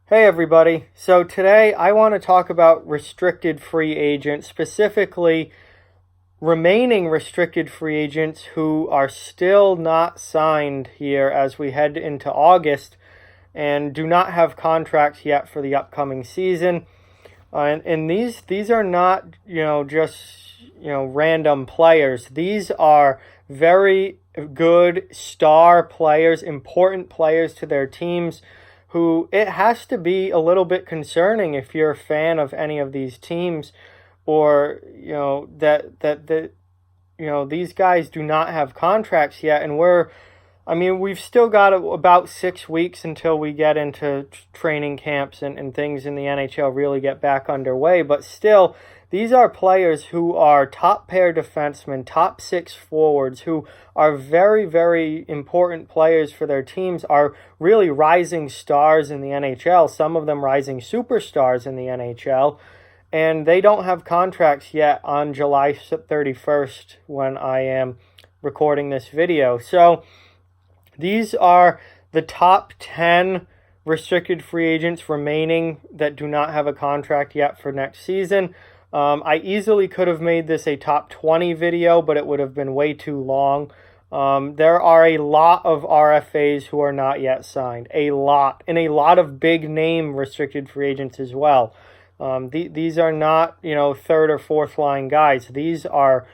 Hey everybody, so today I want to talk about restricted free agents, specifically remaining restricted free agents who are still not signed here as we head into August and do not have contracts yet for the upcoming season. And these are not, just, random players. These are very good star players, important players to their teams who it has to be a little bit concerning if you're a fan of any of these teams, or these guys do not have contracts yet, and we've still got about 6 weeks until we get into training camps and things in the NHL really get back underway. But still, these are players who are top pair defensemen, top six forwards, who are very, very important players for their teams, are really rising stars in the NHL, some of them rising superstars in the NHL. And they don't have contracts yet on July 31st when I am recording this video. So these are the top 10 restricted free agents remaining that do not have a contract yet for next season. I easily could have made this a top 20 video, but it would have been way too long. There are a lot of RFAs who are not yet signed. A lot. And a lot of big name restricted free agents as well. These are not, third or fourth line guys. These are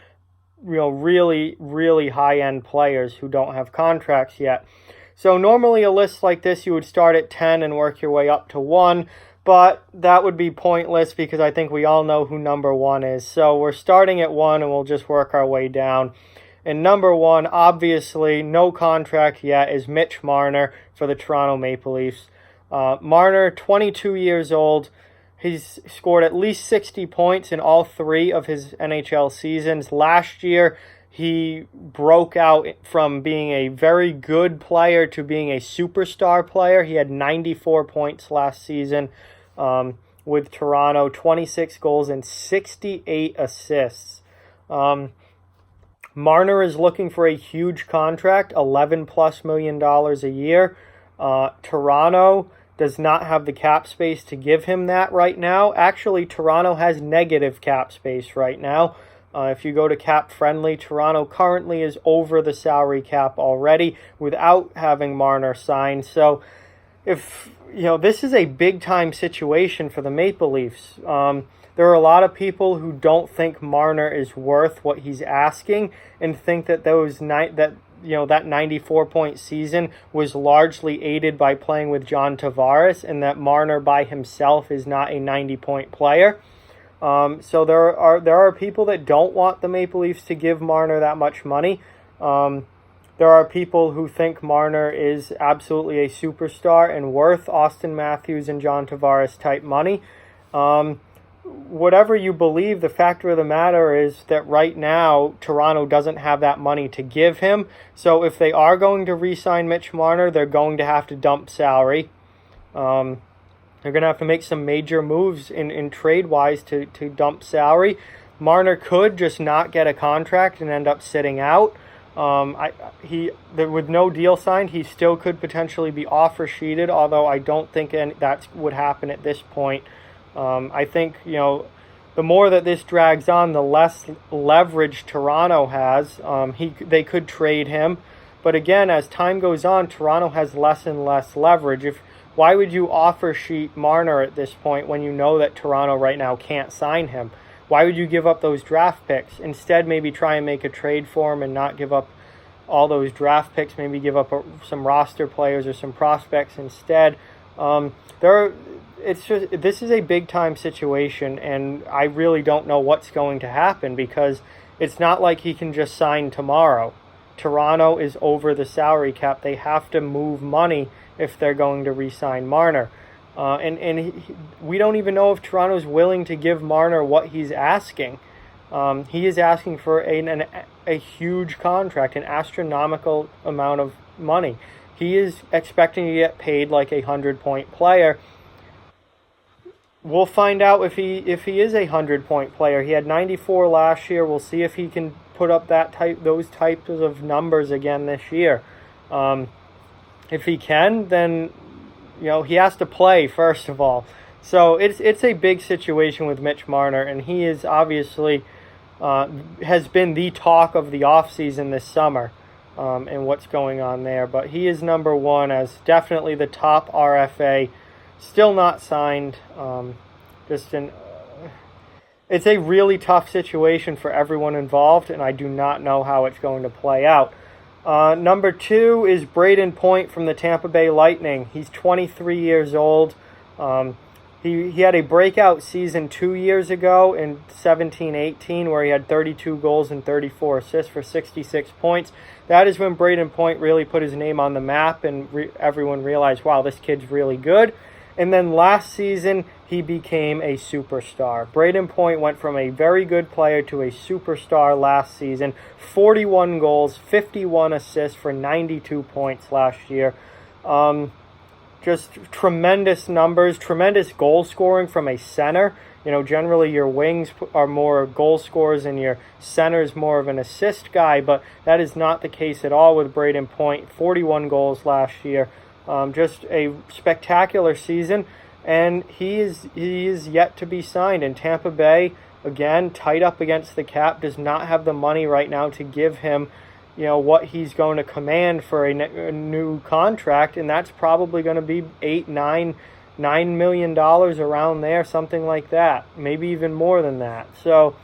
really, really high-end players who don't have contracts yet. So normally a list like this, you would start at 10 and work your way up to 1, but that would be pointless because I think we all know who number 1 is. So we're starting at 1 and we'll just work our way down. And number 1, obviously, no contract yet, is Mitch Marner for the Toronto Maple Leafs. Marner, 22 years old. He's scored at least 60 points in all 3 of his NHL seasons. Last year, he broke out from being a very good player to being a superstar player. He had 94 points last season with Toronto, 26 goals and 68 assists. Marner is looking for a huge contract, $11+ million a year. Toronto does not have the cap space to give him that right now. Actually, Toronto has negative cap space right now. If you go to Cap Friendly, Toronto currently is over the salary cap already without having Marner signed. So if this is a big time situation for the Maple Leafs. There are a lot of people who don't think Marner is worth what he's asking and think that that 94-point season was largely aided by playing with John Tavares, and that Marner by himself is not a 90-point player. So there are people that don't want the Maple Leafs to give Marner that much money. There are people who think Marner is absolutely a superstar and worth Austin Matthews and John Tavares type money. Whatever you believe, the fact of the matter is that right now Toronto doesn't have that money to give him. So if they are going to re-sign Mitch Marner, they're going to have to dump salary. They're going to have to make some major moves in trade-wise to dump salary. Marner could just not get a contract and end up sitting out. With no deal signed, he still could potentially be offer sheeted, although I don't think that would happen at this point. I think, the more that this drags on, the less leverage Toronto has. They could trade him. But again, as time goes on, Toronto has less and less leverage. Why would you offer sheet Marner at this point when you know that Toronto right now can't sign him? Why would you give up those draft picks? Instead, maybe try and make a trade for him and not give up all those draft picks. Maybe give up some roster players or some prospects instead. This is a big time situation, and I really don't know what's going to happen because it's not like he can just sign tomorrow. Toronto is over the salary cap. They have to move money if they're going to re-sign Marner. We don't even know if Toronto's willing to give Marner what he's asking. He is asking for a huge contract, an astronomical amount of money. He is expecting to get paid like a 100-point player. We'll find out if he is a 100-point player. He had 94 last year. We'll see if he can put up those types of numbers again this year. If he can, then he has to play first of all. So it's a big situation with Mitch Marner, and he is obviously has been the talk of the offseason this summer, and what's going on there. But he is number one as definitely the top RFA, still not signed. It's a really tough situation for everyone involved, and I do not know how it's going to play out. Number two is Braden Point from the Tampa Bay Lightning. He's 23 years old. He had a breakout season 2 years ago in 17-18 where he had 32 goals and 34 assists for 66 points. That is when Braden Point really put his name on the map and everyone realized, wow, this kid's really good. And then last season, he became a superstar. Braden Point went from a very good player to a superstar last season. 41 goals, 51 assists for 92 points last year. Just tremendous numbers, tremendous goal scoring from a center. Generally your wings are more goal scorers and your center is more of an assist guy, but that is not the case at all with Braden Point. 41 goals last year. Just a spectacular season, and he is yet to be signed. And Tampa Bay, again, tight up against the cap, does not have the money right now to give him, what he's going to command for a new contract, and that's probably going to be $9 million around there, something like that, maybe even more than that. So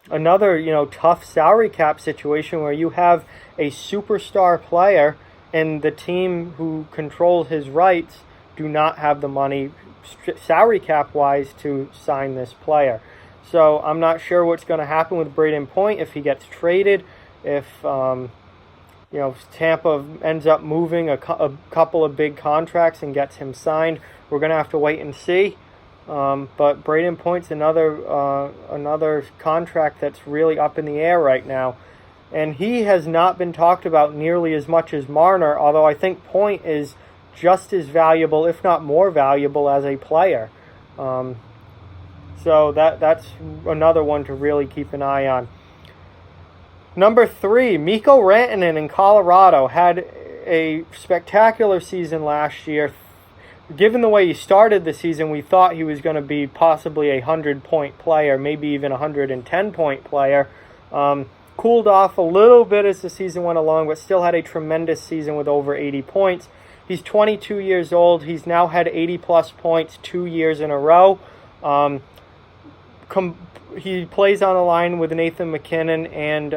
another, tough salary cap situation where you have a superstar player and the team who controls his rights do not have the money salary cap wise to sign this player. So I'm not sure what's going to happen with Braden Point if he gets traded, if Tampa ends up moving a couple of big contracts and gets him signed. We're going to have to wait and see. But Braden Point's another contract that's really up in the air right now. And he has not been talked about nearly as much as Marner, although I think Point is just as valuable, if not more valuable, as a player. So that's another one to really keep an eye on. Number three, Mikko Rantanen in Colorado had a spectacular season last year. Given the way he started the season, we thought he was going to be possibly a 100-point player, maybe even a 110-point player. Cooled off a little bit as the season went along, but still had a tremendous season with over 80 points. He's 22 years old. He's now had 80-plus points 2 years in a row. He plays on a line with Nathan MacKinnon and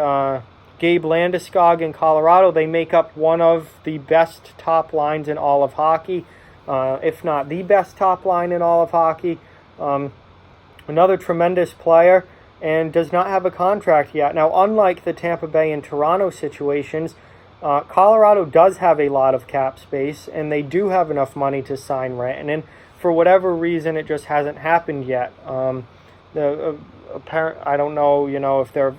Gabe Landeskog in Colorado. They make up one of the best top lines in all of hockey, if not the best top line in all of hockey. Another tremendous player, and does not have a contract yet. Now, unlike the Tampa Bay and Toronto situations, Colorado does have a lot of cap space, and they do have enough money to sign Rantanen. For whatever reason, it just hasn't happened yet. I don't know, if they're,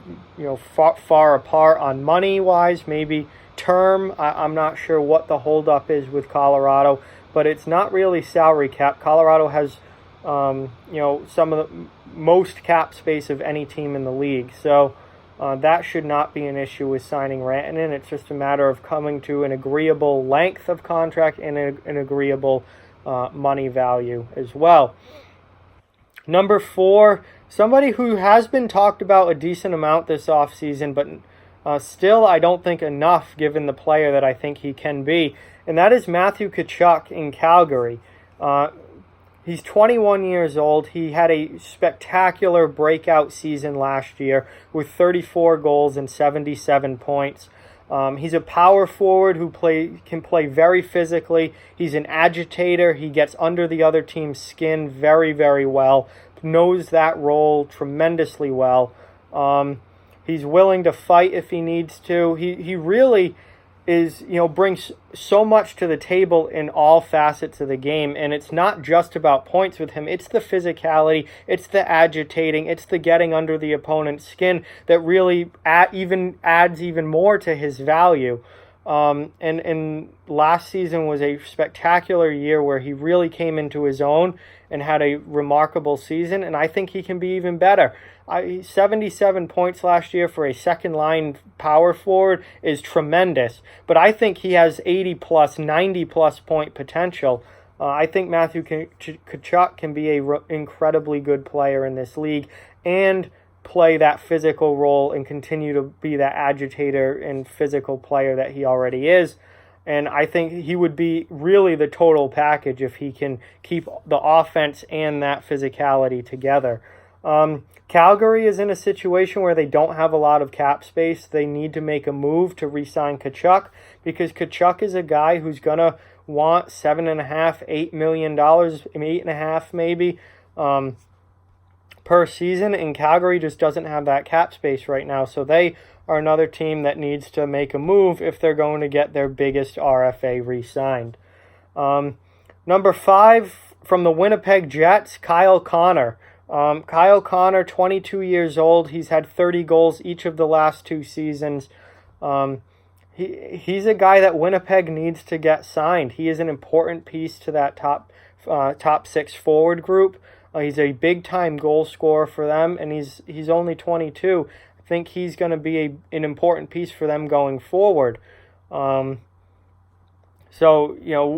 far apart on money-wise, maybe term. I'm not sure what the holdup is with Colorado, but it's not really salary cap. Colorado has, some of the most cap space of any team in the league. So that should not be an issue with signing Rantanen. It's just a matter of coming to an agreeable length of contract and an agreeable money value as well. Number four, somebody who has been talked about a decent amount this offseason, but still I don't think enough given the player that I think he can be, and that is Matthew Tkachuk in Calgary. He's 21 years old. He had a spectacular breakout season last year with 34 goals and 77 points. He's a power forward who can play very physically. He's an agitator. He gets under the other team's skin very, very well. Knows that role tremendously well. He's willing to fight if he needs to. He really is, brings so much to the table in all facets of the game. And it's not just about points with him. It's the physicality. It's the agitating. It's the getting under the opponent's skin that really adds even more to his value. And last season was a spectacular year where he really came into his own and had a remarkable season. And I think he can be even better. 77 points last year for a second-line power forward is tremendous. But I think he has 80-plus, 90-plus point potential. I think Matthew Tkachuk can be a incredibly good player in this league and play that physical role and continue to be that agitator and physical player that he already is. And I think he would be really the total package if he can keep the offense and that physicality together. Calgary is in a situation where they don't have a lot of cap space. They need to make a move to re-sign Tkachuk because Tkachuk is a guy who's going to want $7.5, $8 million, $8.5 maybe, per season, and Calgary just doesn't have that cap space right now. So they are another team that needs to make a move if they're going to get their biggest RFA re-signed. Number 5, from the Winnipeg Jets, Kyle Connor. Kyle Connor, 22 years old. He's had 30 goals each of the last 2 seasons. He's a guy that Winnipeg needs to get signed. He is an important piece to that top 6 forward group. He's a big-time goal scorer for them, and he's only 22. I think he's going to be an important piece for them going forward. So,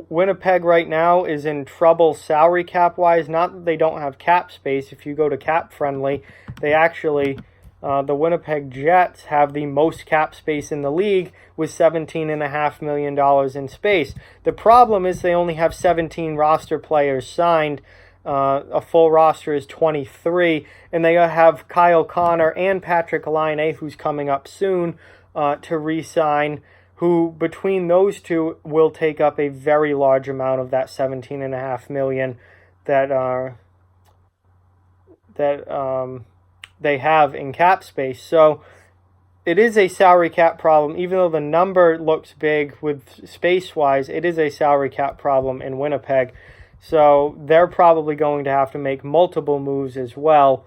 Winnipeg right now is in trouble salary cap-wise. Not that they don't have cap space. If you go to Cap Friendly, they actually, the Winnipeg Jets have the most cap space in the league with $17.5 million in space. The problem is they only have 17 roster players signed. A full roster is 23, and they have Kyle Connor and Patrick Laine, who's coming up soon, to re-sign, who between those two will take up a very large amount of that $17.5 million that they have in cap space. So it is a salary cap problem. Even though the number looks big with space-wise, it is a salary cap problem in Winnipeg. So they're probably going to have to make multiple moves as well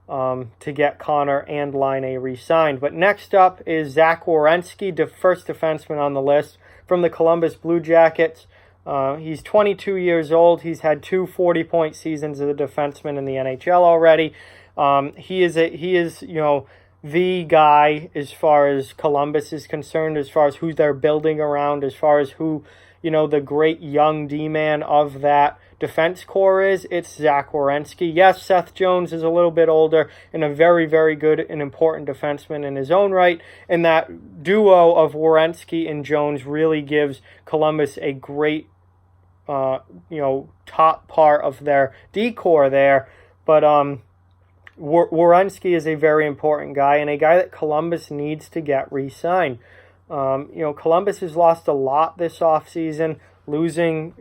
to get Connor and Laine re-signed. But next up is Zach Werenski, the first defenseman on the list from the Columbus Blue Jackets. He's 22 years old. He's had 2 40-point seasons as a defenseman in the NHL already. He is the guy as far as Columbus is concerned, as far as who they're building around, as far as who the great young D-man of that defense core is. It's Zach Werenski. Yes, Seth Jones is a little bit older and a very, very good and important defenseman in his own right. And that duo of Werenski and Jones really gives Columbus a great, top part of their D-core there. But Werenski is a very important guy and a guy that Columbus needs to get re-signed. Columbus has lost a lot this offseason, losing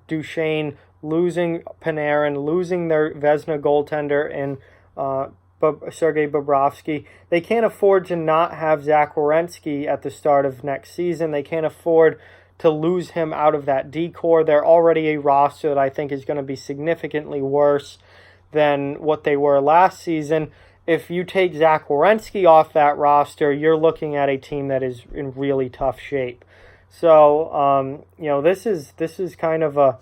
Duchesne, losing Panarin, losing their Vezina goaltender in Sergei Bobrovsky. They can't afford to not have Zach Werenski at the start of next season. They can't afford to lose him out of that D-core. They're already a roster that I think is going to be significantly worse than what they were last season. If you take Zach Werenski off that roster, you're looking at a team that is in really tough shape. So, this is kind of a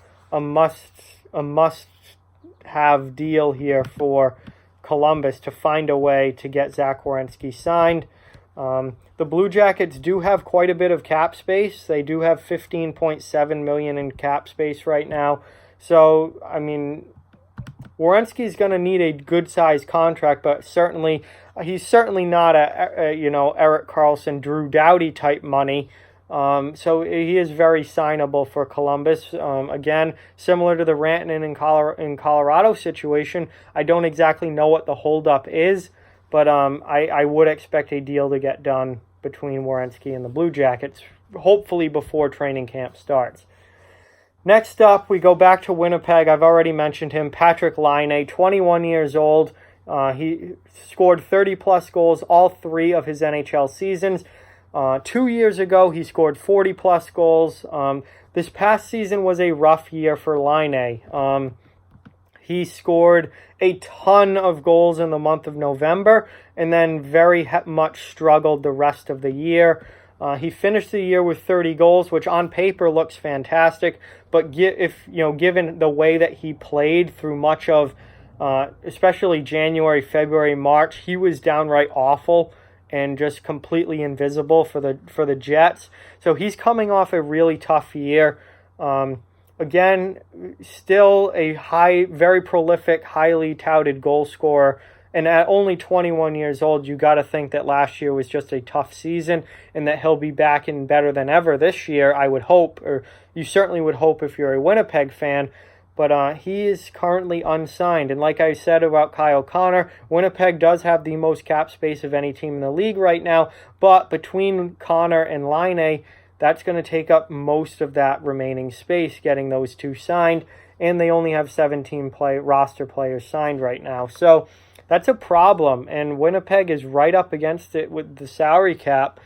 must-have deal here for Columbus to find a way to get Zach Werenski signed. The Blue Jackets do have quite a bit of cap space. They do have $15.7 million in cap space right now. So, Werenski's going to need a good-sized contract, but he's certainly not a Erik Karlsson, Drew Doughty type money. So he is very signable for Columbus. Again, similar to the Rantanen in Colorado situation, I don't exactly know what the holdup is, but I would expect a deal to get done between Werenski and the Blue Jackets, hopefully before training camp starts. Next up, we go back to Winnipeg. I've already mentioned him, Patrick Laine, 21 years old. He scored 30-plus goals all 3 of his NHL seasons. 2 years ago, he scored 40-plus goals. This past season was a rough year for Laine. He scored a ton of goals in the month of November and then very much struggled the rest of the year. He finished the year with 30 goals, which on paper looks fantastic, but given the way that he played through much of, especially January, February, March, he was downright awful and just completely invisible for the Jets. So he's coming off a really tough year. again, still a very prolific, highly touted goal scorer. And at only 21 years old, you got to think that last year was just a tough season and that he'll be back and better than ever this year, I would hope, or you certainly would hope if you're a Winnipeg fan. But he is currently unsigned. And like I said about Kyle Connor, Winnipeg does have the most cap space of any team in the league right now. But between Connor and Laine, that's going to take up most of that remaining space, getting those two signed. And they only have 17 roster players signed right now. So that's a problem, and Winnipeg is right up against it with the salary cap,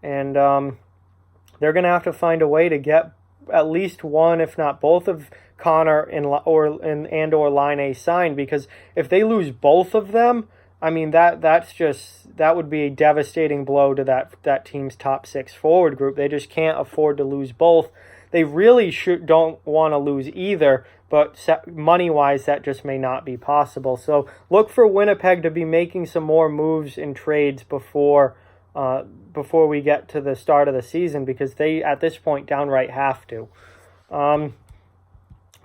and they're going to have to find a way to get at least one, if not both, of Connor and or Laine signed, because if they lose both of them, I mean that would be a devastating blow to that team's top six forward group. They just can't afford to lose both. They really don't want to lose either, but money-wise, that just may not be possible. So look for Winnipeg to be making some more moves in trades before we get to the start of the season, because they, at this point, downright have to.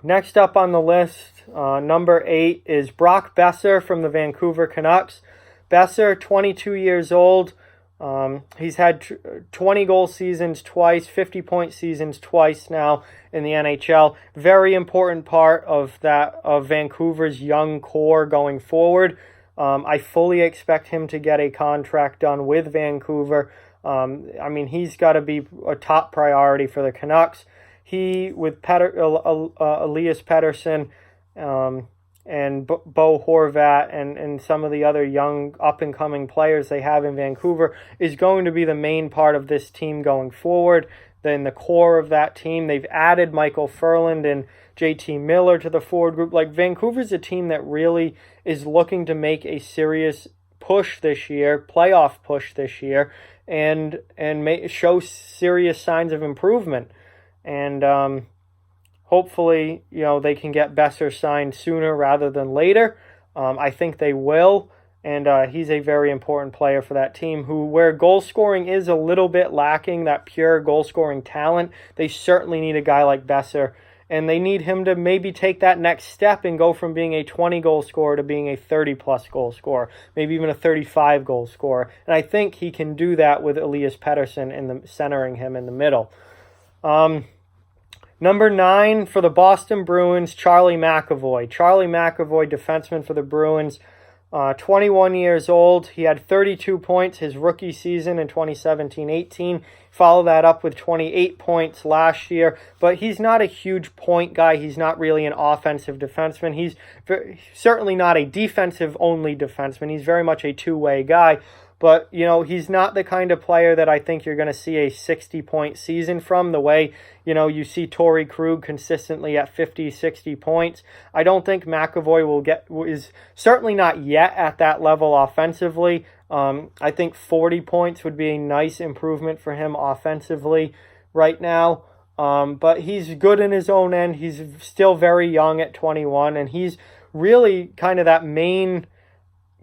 Next up on the list, number 8, is Brock Boeser from the Vancouver Canucks. Boeser, 22 years old. He's had 20-goal seasons twice, 50-point seasons twice now in the NHL. Very important part of Vancouver's young core going forward. I fully expect him to get a contract done with Vancouver. I mean, he's got to be a top priority for the Canucks. He, with Elias Pettersson, and Bo Horvat and some of the other young up-and-coming players they have in Vancouver, is going to be the main part of this team going forward. Then the core of that team, they've added Michael Furland and JT Miller to the forward group. Like, Vancouver's a team that really is looking to make a serious push this year, playoff push this year, and show serious signs of improvement. And hopefully, they can get Boeser signed sooner rather than later. I think they will, and he's a very important player for that team, where goal scoring is a little bit lacking, that pure goal scoring talent. They certainly need a guy like Boeser, and they need him to maybe take that next step and go from being a 20-goal scorer to being a 30-plus goal scorer, maybe even a 35-goal scorer. And I think he can do that with Elias Pettersson centering him in the middle. Number 9 for the Boston Bruins, Charlie McAvoy. Charlie McAvoy, defenseman for the Bruins, 21 years old. He had 32 points his rookie season in 2017-18. Followed that up with 28 points last year. But he's not a huge point guy. He's not really an offensive defenseman. He's certainly not a defensive-only defenseman. He's very much a two-way guy. But, he's not the kind of player that I think you're going to see a 60-point season from, the way, you see Torrey Krug consistently at 50, 60 points. I don't think McAvoy is certainly not yet at that level offensively. I think 40 points would be a nice improvement for him offensively right now. But he's good in his own end. He's still very young at 21, and he's really kind of that main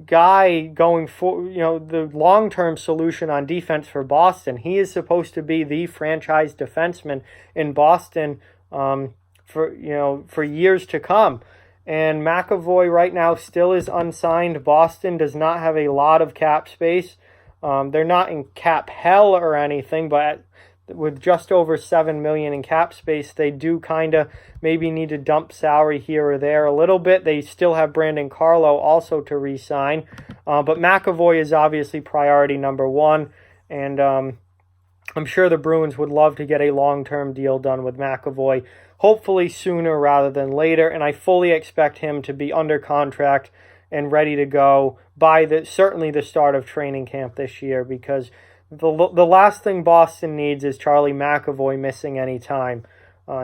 guy going for, the long-term solution on defense for Boston. He is supposed to be the franchise defenseman in Boston for years to come. And McAvoy right now still is unsigned. Boston does not have a lot of cap space. They're not in cap hell or anything, but with just over $7 million in cap space, they do kind of maybe need to dump salary here or there a little bit. They still have Brandon Carlo also to re-sign, but McAvoy is obviously priority number 1, and I'm sure the Bruins would love to get a long-term deal done with McAvoy, hopefully sooner rather than later, and I fully expect him to be under contract and ready to go by certainly the start of training camp this year, because the last thing Boston needs is Charlie McAvoy missing any time.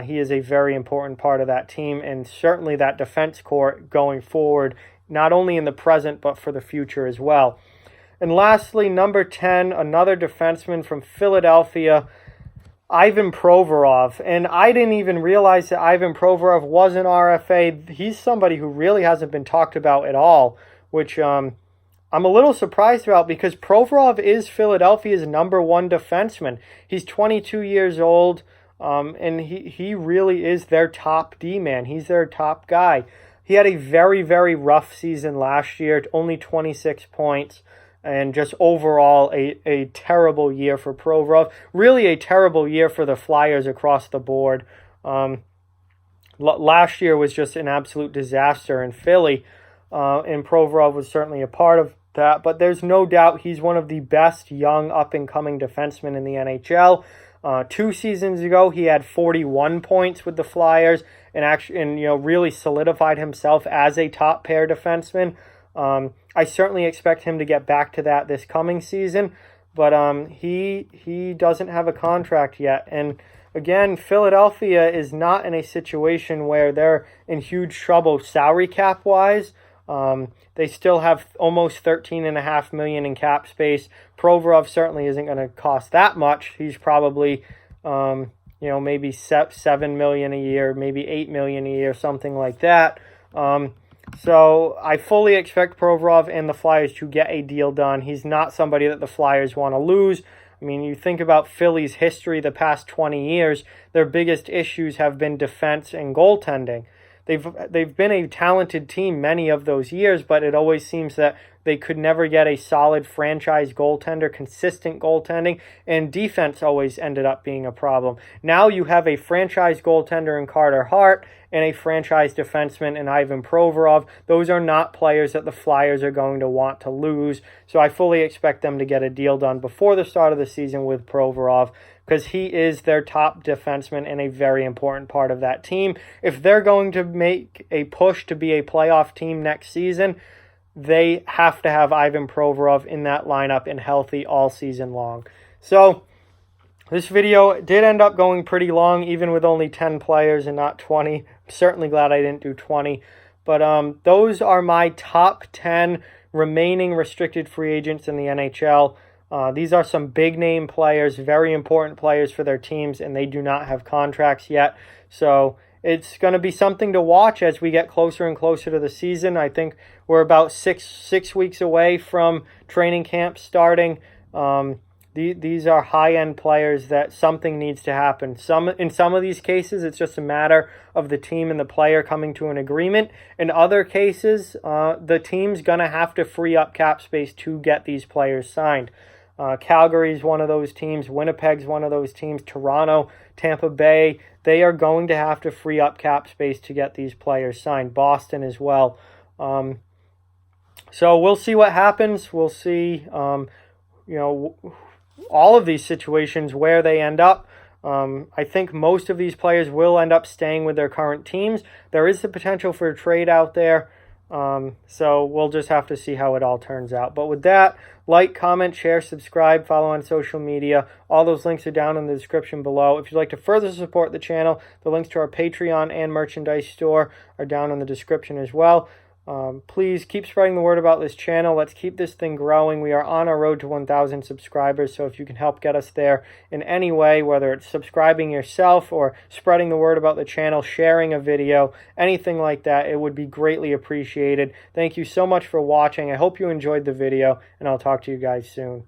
He is a very important part of that team, and certainly that defense core going forward, not only in the present but for the future as well. And lastly, number 10, another defenseman from Philadelphia, Ivan Provorov. And I didn't even realize that Ivan Provorov was an RFA. He's somebody who really hasn't been talked about at all, which I'm a little surprised about, because Provorov is Philadelphia's number 1 defenseman. He's 22 years old. And he really is their top D-man. He's their top guy. He had a very, very rough season last year, only 26 points, and just overall a terrible year for Provorov. Really a terrible year for the Flyers across the board. Last year was just an absolute disaster in Philly, and Provorov was certainly a part of that. But there's no doubt he's one of the best young up-and-coming defensemen in the NHL. 2 seasons ago, he had 41 points with the Flyers, and really solidified himself as a top pair defenseman. I certainly expect him to get back to that this coming season, but he doesn't have a contract yet. And again, Philadelphia is not in a situation where they're in huge trouble salary cap wise. They still have almost $13.5 million in cap space. Provorov certainly isn't going to cost that much. He's probably maybe $7 million a year, maybe $8 million a year, something like that. So I fully expect Provorov and the Flyers to get a deal done. He's not somebody that the Flyers want to lose. I mean, you think about Philly's history the past 20 years, their biggest issues have been defense and goaltending. They've been a talented team many of those years, but it always seems that they could never get a solid franchise goaltender, consistent goaltending, and defense always ended up being a problem. Now you have a franchise goaltender in Carter Hart and a franchise defenseman in Ivan Provorov. Those are not players that the Flyers are going to want to lose, so I fully expect them to get a deal done before the start of the season with Provorov, because he is their top defenseman and a very important part of that team. If they're going to make a push to be a playoff team next season, they have to have Ivan Provorov in that lineup and healthy all season long. So this video did end up going pretty long, even with only 10 players and not 20. I'm certainly glad I didn't do 20. But those are my top 10 remaining restricted free agents in the NHL. These are some big-name players, very important players for their teams, and they do not have contracts yet. So it's going to be something to watch as we get closer and closer to the season. I think we're about six weeks away from training camp starting. These are high-end players that something needs to happen. In some of these cases, it's just a matter of the team and the player coming to an agreement. In other cases, the team's going to have to free up cap space to get these players signed. Calgary's one of those teams. Winnipeg's one of those teams. Toronto, Tampa Bay, they are going to have to free up cap space to get these players signed. Boston as well. So we'll see what happens. We'll see, all of these situations where they end up. I think most of these players will end up staying with their current teams. There is the potential for a trade out there. So we'll just have to see how it all turns out. But with that, like, comment, share, subscribe, follow on social media. All those links are down in the description below. If you'd like to further support the channel, the links to our Patreon and merchandise store are down in the description as well. Please keep spreading the word about this channel. Let's keep this thing growing. We are on our road to 1,000 subscribers, so if you can help get us there in any way, whether it's subscribing yourself or spreading the word about the channel, sharing a video, anything like that, it would be greatly appreciated. Thank you so much for watching. I hope you enjoyed the video, and I'll talk to you guys soon.